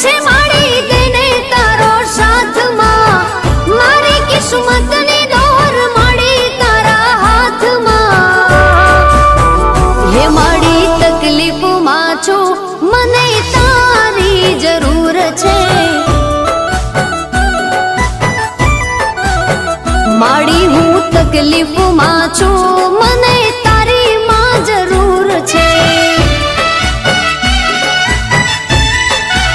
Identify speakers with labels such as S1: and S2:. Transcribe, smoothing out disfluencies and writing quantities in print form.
S1: છે મારી તેને તારો સાથમાં, મારી કિસ્મતની દોર મળી તારા હાથમાં. હે મારી તકલીફમાં છું, મને તારી જરૂર છે. માડી હું તકલીફમાં છું, મને